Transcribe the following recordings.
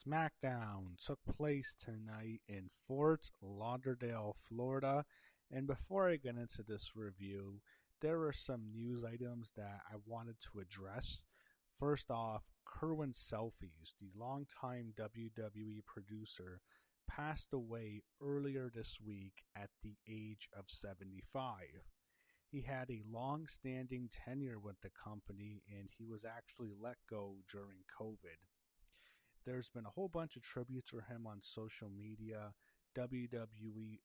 SmackDown took place tonight in Fort Lauderdale, Florida. And before I get into this review, there are some news items that I wanted to address. First off, Kerwin Selfies, the longtime WWE producer, passed away earlier this week at the age of 75. He had a long standing tenure with the company and he was actually let go during COVID. There's been a whole bunch of tributes for him on social media. WWE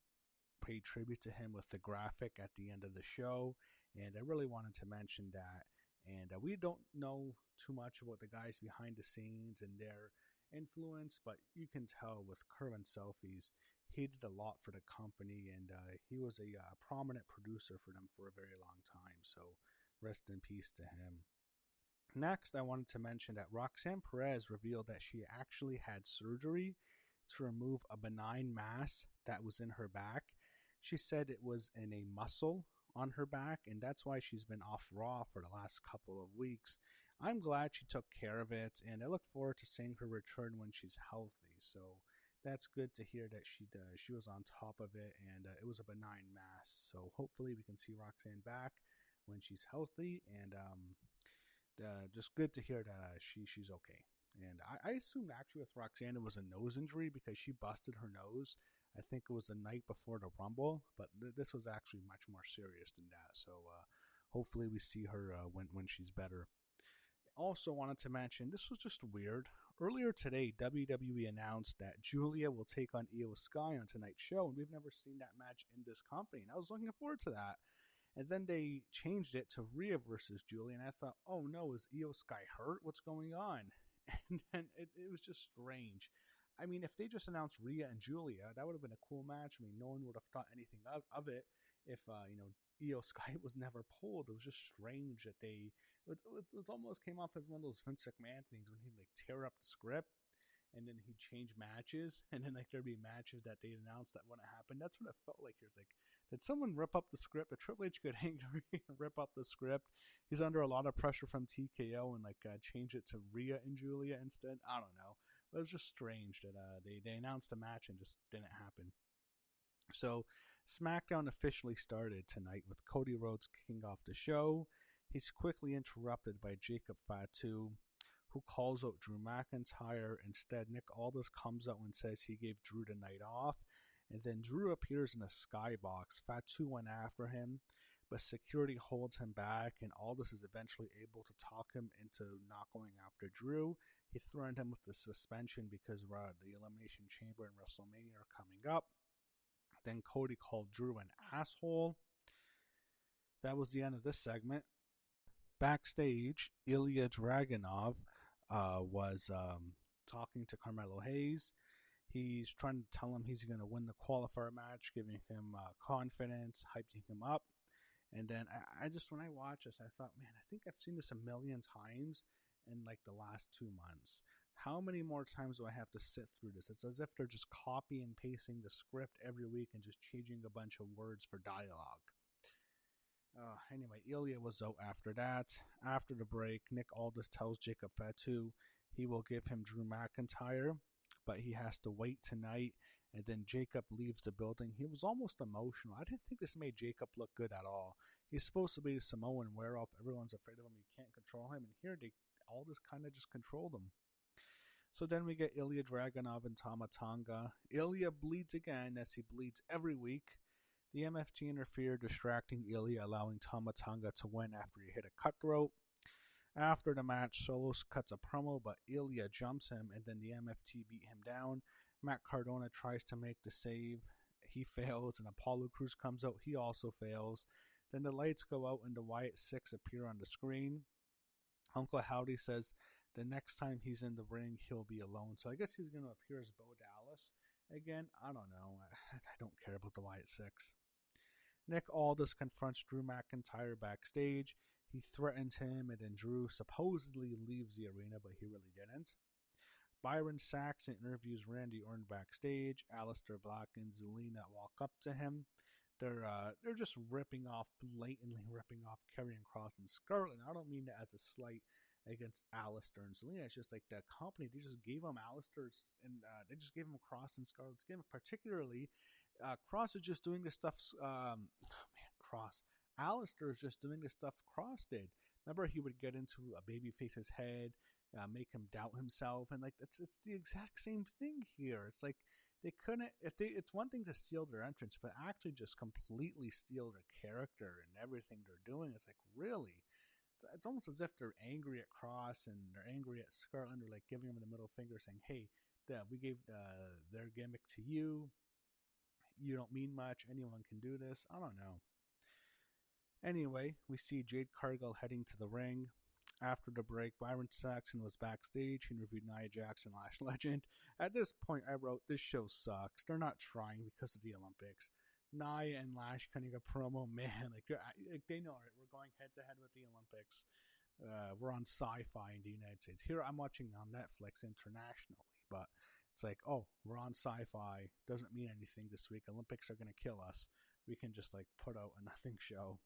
paid tribute to him with the graphic at the end of the show, and I really wanted to mention that. And we don't know too much about the guys behind the scenes and their influence, but you can tell with Kerwin Selfies, he did a lot for the company, and he was a prominent producer for them for a very long time. So rest in peace to him. Next, I wanted to mention that Roxanne Perez revealed that she actually had surgery to remove a benign mass that was in her back. She said it was in a muscle on her back, and that's why she's been off Raw for the last couple of weeks. I'm glad she took care of it, and I look forward to seeing her return when she's healthy. So that's good to hear that she was on top of it, and it was a benign mass. So hopefully we can see Roxanne back when she's healthy, and just good to hear that she's okay. And I assumed actually with Roxanne it was a nose injury because she busted her nose. I think it was the night before the Rumble, but this was actually much more serious than that. So hopefully we see her when she's better. Also wanted to mention, this was just weird. Earlier today, WWE announced that Julia will take on Io Sky on tonight's show, and we've never seen that match in this company. And I was looking forward to that. And then they changed it to Rhea versus Julia, and I thought, oh no, is Io Sky hurt? What's going on? And then it was just strange. I mean, if they just announced Rhea and Julia, that would have been a cool match. I mean, no one would have thought anything of it if, Io Sky was never pulled. It was just strange that it almost came off as one of those Vince McMahon things when he'd like tear up the script and then he'd change matches, and then like there'd be matches that they'd announced that wouldn't happen. That's what it felt like here. It's like, did someone rip up the script? But Triple H got angry and rip up the script. He's under a lot of pressure from TKO and change it to Rhea and Julia instead. I don't know. But it was just strange that they announced the match and just didn't happen. So SmackDown officially started tonight with Cody Rhodes kicking off the show. He's quickly interrupted by Jacob Fatu, who calls out Drew McIntyre. Instead, Nick Aldis comes out and says he gave Drew the night off. And then Drew appears in a skybox. Fatu went after him, but security holds him back, and Aldis is eventually able to talk him into not going after Drew. He threatened him with the suspension because the Elimination Chamber and WrestleMania are coming up. Then Cody called Drew an asshole. That was the end of this segment. Backstage, Ilya Dragunov was talking to Carmelo Hayes. He's trying to tell him he's going to win the qualifier match, giving him confidence, hyping him up. And then I just, when I watched this, I thought, man, I think I've seen this a million times in like the last 2 months. How many more times do I have to sit through this? It's as if they're just copy and pasting the script every week and just changing a bunch of words for dialogue. Anyway, Ilya was out after that. After the break, Nick Aldis tells Jacob Fatu he will give him Drew McIntyre, but he has to wait tonight. And then Jacob leaves the building. He was almost emotional. I didn't think this made Jacob look good at all. He's supposed to be Samoan werewolf. Everyone's afraid of him. You can't control him. And here, Aldis kind of just controlled him. So then we get Ilya Dragunov and Tama Tonga. Ilya bleeds again, as he bleeds every week. The MFT interfered, distracting Ilya, allowing Tama Tonga to win after he hit a cutthroat. After the match, Solos cuts a promo, but Ilya jumps him, and then the MFT beat him down. Matt Cardona tries to make the save. He fails, and Apollo Crews comes out. He also fails. Then the lights go out, and the Wyatt Six appear on the screen. Uncle Howdy says the next time he's in the ring, he'll be alone. So I guess he's going to appear as Bo Dallas again. I don't know. I don't care about the Wyatt Six. Nick Aldis confronts Drew McIntyre backstage. He threatens him, and then Drew supposedly leaves the arena, but he really didn't. Byron Saxton interviews Randy Orton backstage. Aleister Black and Zelina walk up to him. They're just blatantly ripping off Karrion Kross and Scarlett. I don't mean that as a slight. against Alistair and Zelina. It's just like the company, they just gave them Alistair's, and they just gave them Cross and Scarlett's gimmick. Particularly, Cross is just doing the stuff. Cross. Alistair is just doing the stuff Cross did. Remember, he would get into a babyface's head, make him doubt himself, and like it's the exact same thing here. It's like they couldn't. It's one thing to steal their entrance, but actually just completely steal their character and everything they're doing. It's like really. It's almost as if they're angry at Cross and they're angry at Scarlett. And they're like giving him the middle finger, saying, "Hey, we gave their gimmick to you. You don't mean much. Anyone can do this." I don't know. Anyway, we see Jade Cargill heading to the ring. After the break, Byron Saxton was backstage. He interviewed Nia Jax and Lash Legend. At this point, I wrote, "This show sucks. They're not trying because of the Olympics." Nia and Lash cutting a promo, man, like they know it. We're going head to head with the Olympics. We're on Sci-Fi in the United States. Here, I'm watching on Netflix internationally, but it's like, oh, we're on Sci-Fi. Doesn't mean anything this week. Olympics are gonna kill us. We can just like put out a nothing show.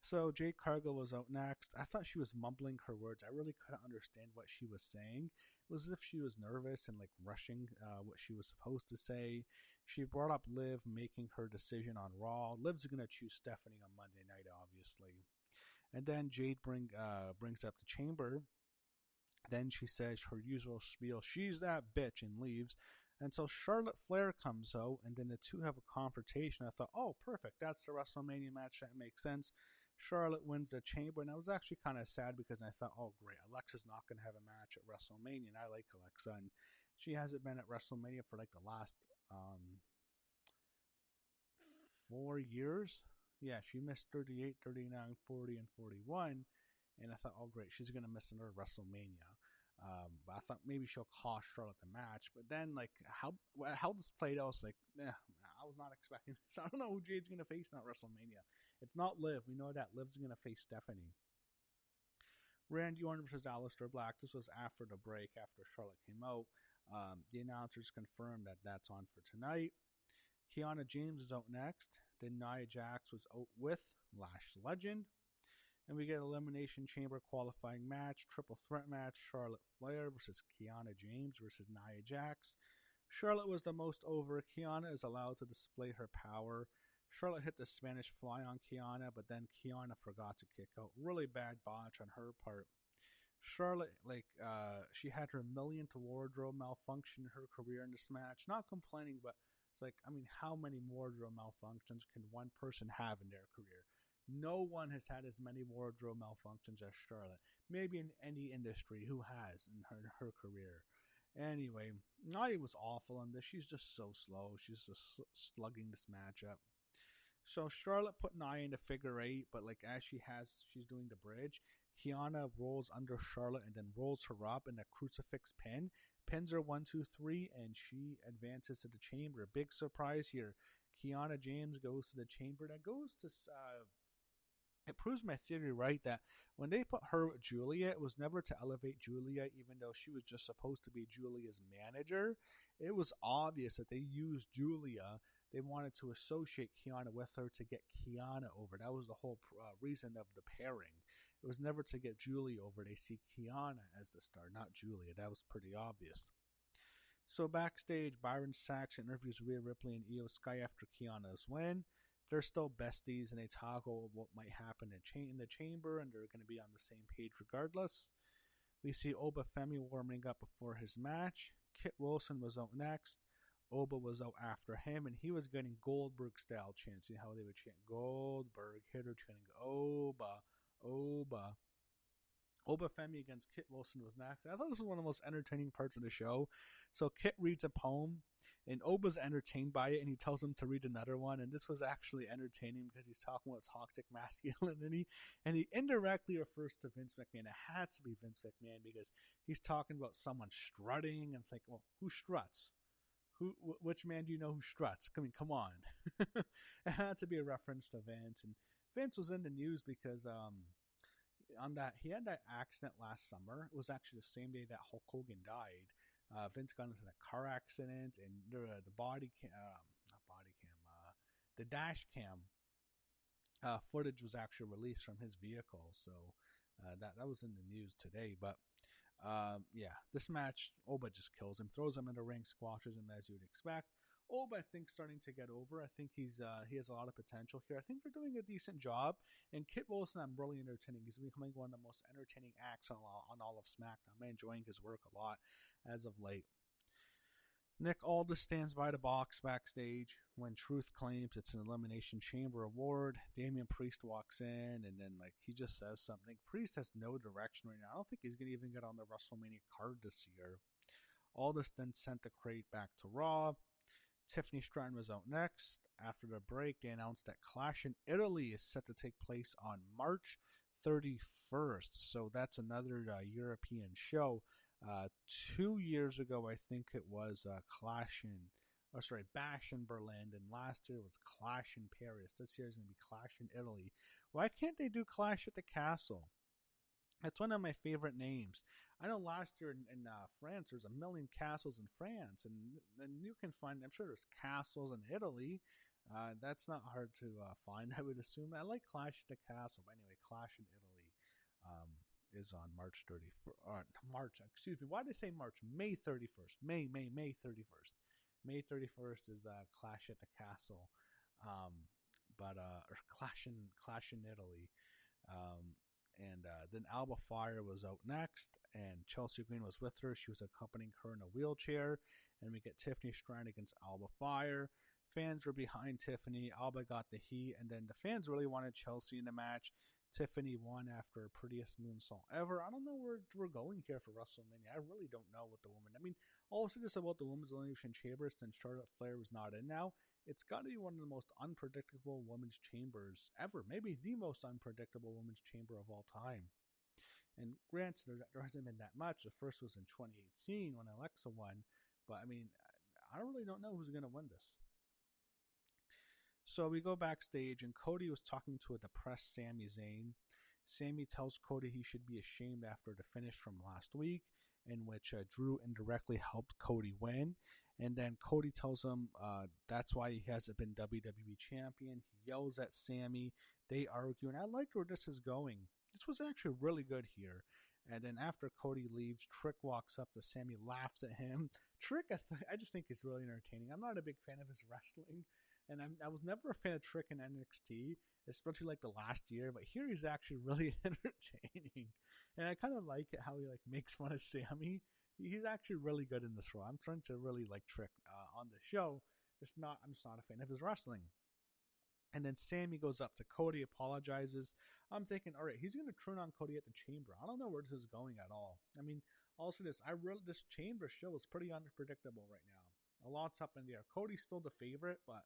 So Jade Cargill was out next. I thought she was mumbling her words. I really couldn't understand what she was saying. It was as if she was nervous and like rushing what she was supposed to say. She brought up Liv making her decision on Raw. Liv's going to choose Stephanie on Monday night, obviously. And then Jade brings up the chamber. Then she says her usual spiel, "She's that bitch," and leaves. And so Charlotte Flair comes out, and then the two have a confrontation. I thought, oh, perfect. That's the WrestleMania match. That makes sense. Charlotte wins the chamber, and I was actually kind of sad because I thought, oh, great, Alexa's not going to have a match at WrestleMania, and I like Alexa, and she hasn't been at WrestleMania for like the last 4 years. Yeah, she missed 38, 39, 40, and 41, and I thought, oh, great, she's going to miss another WrestleMania. But I thought maybe she'll cost Charlotte the match. But then, like, how this played out, I was like, I was not expecting this. I don't know who Jade's going to face now at WrestleMania. It's not Liv. We know that Liv's going to face Stephanie. Randy Orton versus Aleister Black. This was after the break, after Charlotte came out. The announcers confirmed that that's on for tonight. Kiana James is out next. Then Nia Jax was out with Lash Legend. And we get Elimination Chamber qualifying match, triple threat match, Charlotte Flair versus Kiana James versus Nia Jax. Charlotte was the most over. Kiana is allowed to display her power. Charlotte hit the Spanish fly on Kiana, but then Kiana forgot to kick out. Really bad botch on her part. Charlotte, she had her millionth wardrobe malfunction in her career in this match. Not complaining, but it's like, I mean, how many wardrobe malfunctions can one person have in their career? No one has had as many wardrobe malfunctions as Charlotte. Maybe in any industry who has in her career. Anyway, Nia was awful in this. She's just so slow. She's just slugging this matchup. So Charlotte put Nia in the figure eight, but like as she's doing the bridge, Kiana rolls under Charlotte and then rolls her up in a crucifix pin. Pins her 1, 2, 3, and she advances to the chamber. Big surprise here. Kiana James goes to the chamber. That goes to it proves my theory right that when they put her with Julia, it was never to elevate Julia, even though she was just supposed to be Julia's manager. It was obvious that they used Julia. They wanted to associate Kiana with her to get Kiana over. That was the whole reason of the pairing. It was never to get Julia over. They see Kiana as the star, not Julia. That was pretty obvious. So backstage, Byron Saxton interviews Rhea Ripley and Io Sky after Kiana's win. They're still besties, and they talk about what might happen in the chamber, and they're going to be on the same page regardless. We see Oba Femi warming up before his match. Kit Wilson was out next. Oba was out after him, and he was getting Goldberg-style chants. You know how they would chant Goldberg, hitter chanting Oba, Oba. Oba Femi against Kit Wilson was next. I thought this was one of the most entertaining parts of the show. So Kit reads a poem, and Oba's entertained by it, and he tells him to read another one. And this was actually entertaining because he's talking about toxic masculinity, and he indirectly refers to Vince McMahon. It had to be Vince McMahon because he's talking about someone strutting, and it's like, well, who struts? Which man do you know who struts? I mean, come on. It had to be a reference to Vince, and Vince was in the news because he had that accident last summer. It was actually the same day that Hulk Hogan died. Vince got into a car accident, and the dash cam footage was actually released from his vehicle. So That was in the news today. But yeah, this match, Oba just kills him, throws him in the ring, squashes him as you'd expect. Oba, I think, starting to get over. I think he has a lot of potential here. I think they're doing a decent job. And Kit Wilson, I'm really entertaining. He's becoming one of the most entertaining acts on all of SmackDown. I'm enjoying his work a lot as of late. Nick Aldis stands by the box backstage when Truth claims it's an Elimination Chamber award. Damian Priest walks in and then he just says something. Priest has no direction right now. I don't think he's going to even get on the WrestleMania card this year. Aldis then sent the crate back to Raw. Tiffany Stratton was out next. After the break, they announced that Clash in Italy is set to take place on March 31st. So that's another European show. 2 years ago, I think it was Bash in Berlin, and last year was Clash in Paris. This year is going to be Clash in Italy. Why can't they do Clash at the Castle? That's one of my favorite names. I know last year in France, there's a million castles in France, and you can find, I'm sure there's castles in Italy. That's not hard to find, I would assume. I like Clash at the Castle, but anyway, Clash in Italy is on March 31st. Why did I say March? May 31st. May 31st. May 31st is Clash at the Castle, or Clash in Italy. And then Alba Fire was out next, and Chelsea Green was with her. She was accompanying her in a wheelchair, and we get Tiffany Stratton against Alba Fire. Fans were behind Tiffany. Alba got the heat, and then the fans really wanted Chelsea in the match. Tiffany won after her prettiest moonsault ever. I don't know where we're going here for WrestleMania. I really don't know what the woman. I mean, also just about the Women's Elimination Chamber since Charlotte Flair was not in now. It's got to be one of the most unpredictable women's chambers ever. Maybe the most unpredictable women's chamber of all time. And granted, there hasn't been that much. The first was in 2018 when Alexa won. But I mean, I really don't know who's going to win this. So we go backstage, and Cody was talking to a depressed Sami Zayn. Sami tells Cody he should be ashamed after the finish from last week, in which Drew indirectly helped Cody win. And then Cody tells him that's why he hasn't been WWE Champion. He yells at Sami. They argue, and I like where this is going. This was actually really good here. And then after Cody leaves, Trick walks up to Sami, laughs at him. Trick, I just think he's really entertaining. I'm not a big fan of his wrestling. And I was never a fan of Trick in NXT, especially like the last year. But here he's actually really entertaining. And I kind of like it how he makes fun of Sami. He's actually really good in this role. I'm trying to really like Trick on the show. I'm just not a fan of his wrestling. And then Sami goes up to Cody, apologizes. I'm thinking, all right, he's going to turn on Cody at the Chamber. I don't know where this is going at all. I mean, also this Chamber show is pretty unpredictable right now. A lot's up in the air. Cody's still the favorite, but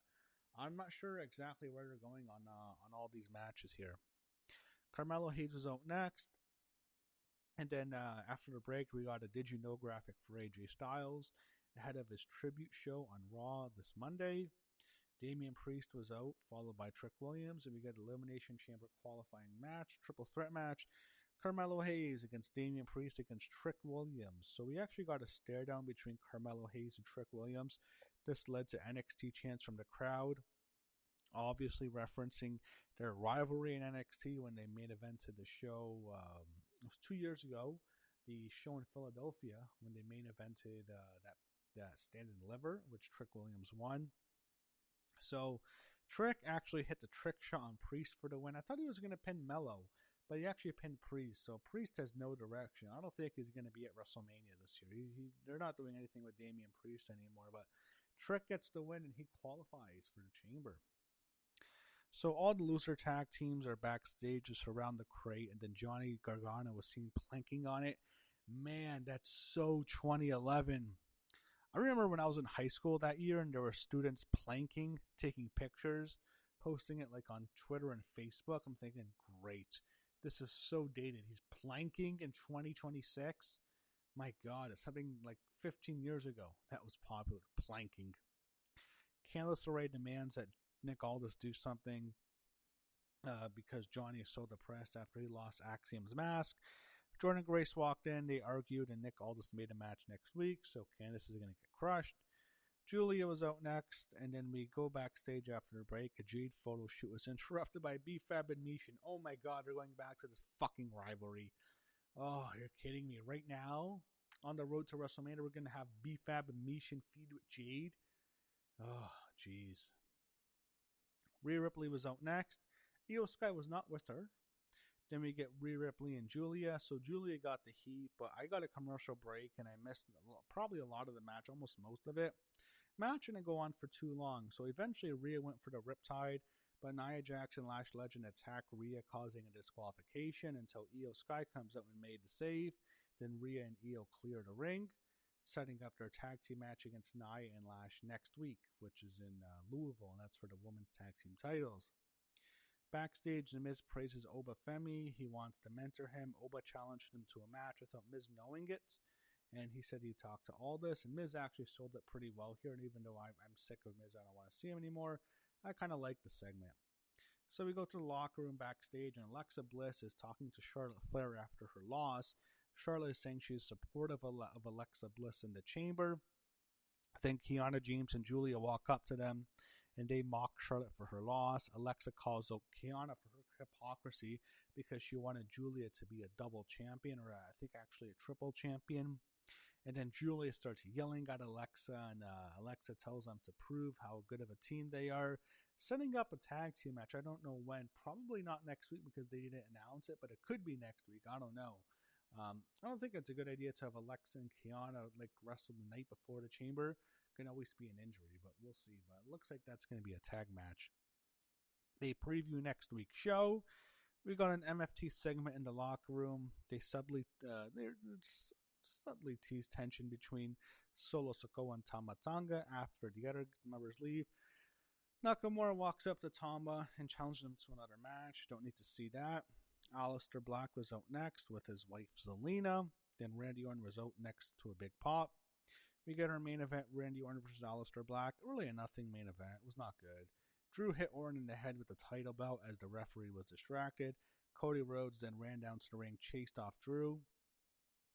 I'm not sure exactly where they're going on all these matches here. Carmelo Hayes was out next. And then after the break, we got a Did You Know graphic for AJ Styles ahead of his tribute show on Raw this Monday. Damian Priest was out, followed by Trick Williams, and we get an Elimination Chamber qualifying match, triple threat match. Carmelo Hayes against Damian Priest against Trick Williams. So we actually got a stare down between Carmelo Hayes and Trick Williams. This led to NXT chants from the crowd, obviously referencing their rivalry in NXT when they main evented the show. It was 2 years ago, the show in Philadelphia, when they main evented that Stand and Deliver, which Trick Williams won. So Trick actually hit the trick shot on Priest for the win. I thought he was going to pin Mello, but he actually pinned Priest. So Priest has no direction. I don't think he's going to be at WrestleMania this year. They're not doing anything with Damian Priest anymore, but Trick gets the win and he qualifies for the Chamber. So all the loser tag teams are backstage just around the crate, and then Johnny Gargano was seen planking on it. Man, that's so 2011. I remember when I was in high school that year and there were students planking, taking pictures, posting it on Twitter and Facebook. I'm thinking, great. This is so dated. He's planking in 2026. My God, it's something 15 years ago that was popular, planking. Candice LeRae demands that Nick Aldis do something because Johnny is so depressed after he lost Axiom's mask. Jordan Grace walked in, they argued, and Nick Aldis made a match next week, so Candice is going to get crushed. Julia was out next, and then we go backstage after the break. A Jade photo shoot was interrupted by B-Fab and Mishin. Oh my god, they're going back to this fucking rivalry. Oh, you're kidding me. Right now, on the road to WrestleMania, we're going to have B-Fab and Mishin feud with Jade. Oh, jeez. Rhea Ripley was out next. Io Sky was not with her. Then we get Rhea Ripley and Julia. So Julia got the heat, but I got a commercial break and I missed probably a lot of the match, almost most of it. Match didn't go on for too long, so eventually Rhea went for the Riptide, but Nia Jax and Lash Legend attacked Rhea, causing a disqualification until Io Sky comes out and made the save. Then Rhea and Io clear the ring, setting up their tag team match against Nia and Lash next week, which is in Louisville, and that's for the women's tag team titles. Backstage, The Miz praises Oba Femi. He wants to mentor him. Oba challenged him to a match without Miz knowing it. And he said he talked to Aldis. And Miz actually sold it pretty well here. And even though I'm sick of Miz, I don't want to see him anymore, I kind of like the segment. So we go to the locker room backstage, and Alexa Bliss is talking to Charlotte Flair after her loss. Charlotte is saying she's supportive of Alexa Bliss in the chamber. I think Kiana James and Julia walk up to them, and they mock Charlotte for her loss. Alexa calls out Kiana for her hypocrisy because she wanted Julia to be a double champion, or I think actually a triple champion. And then Julia starts yelling at Alexa, and Alexa tells them to prove how good of a team they are, setting up a tag team match. I don't know when. Probably not next week because they didn't announce it, but it could be next week. I don't know. I don't think it's a good idea to have Alexa and Kiana wrestle the night before the chamber. Can always be an injury, but we'll see. But it looks like that's going to be a tag match. They preview next week's show. We got an MFT segment in the locker room. They subtly tease tension between Solo Sikoa and Tama Tonga after the other members leave. Nakamura walks up to Tama and challenges him to another match. Don't need to see that. Aleister Black was out next with his wife Zelina. Then Randy Orton was out next to a big pop. We get our main event, Randy Orton versus Aleister Black. Really a nothing main event. It was not good. Drew hit Orton in the head with the title belt as the referee was distracted. Cody Rhodes then ran down to the ring, chased off Drew.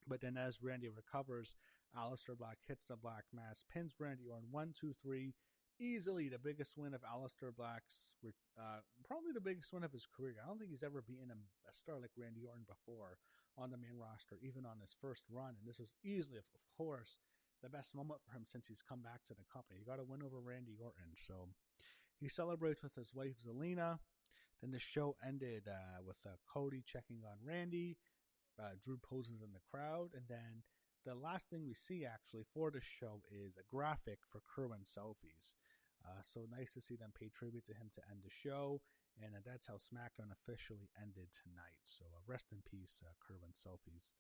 But then as Randy recovers, Aleister Black hits the Black Mass, pins Randy Orton 1, 2, 3. Easily the biggest win of Aleister Black's, probably the biggest win of his career. I don't think he's ever beaten a star like Randy Orton before on the main roster, even on his first run. And this was easily, of course, the best moment for him since he's come back to the company. You got to win over Randy Orton. So he celebrates with his wife Zelina. Then the show ended with Cody checking on Randy. Drew poses in the crowd. And then the last thing we see actually for the show is a graphic for Kerwin Selfies. So nice to see them pay tribute to him to end the show. And that's how SmackDown officially ended tonight. So rest in peace, Kerwin Selfies.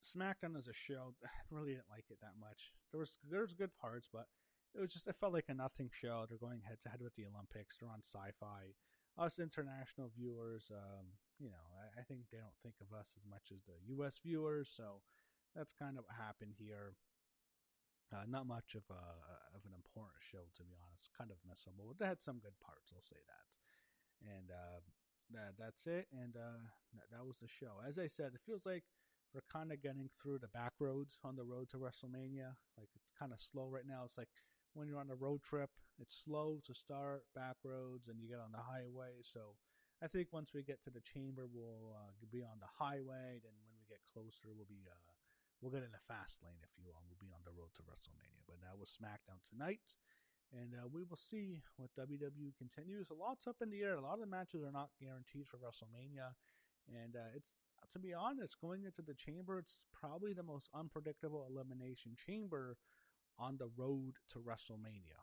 SmackDown as a show, I really didn't like it that much. There was good parts, but it felt like a nothing show. They're going head to head with the Olympics. They're on Sci-Fi. Us international viewers, I think they don't think of us as much as the U.S. viewers. So that's kind of what happened here. Not much of an important show, to be honest. Kind of missable. They had some good parts, I'll say that. And that's it. And that was the show. As I said, it feels like we're kind of getting through the back roads on the road to WrestleMania. Like, it's kind of slow right now. It's like when you're on a road trip, it's slow to start, back roads, and you get on the highway. So I think once we get to the chamber, we'll be on the highway. Then when we get closer, we'll get in the fast lane, if you will. We'll be on the road to WrestleMania. But that was SmackDown tonight. And we will see what WWE continues. A lot's up in the air. A lot of the matches are not guaranteed for WrestleMania. And it's, to be honest, going into the chamber, it's probably the most unpredictable elimination chamber on the road to WrestleMania.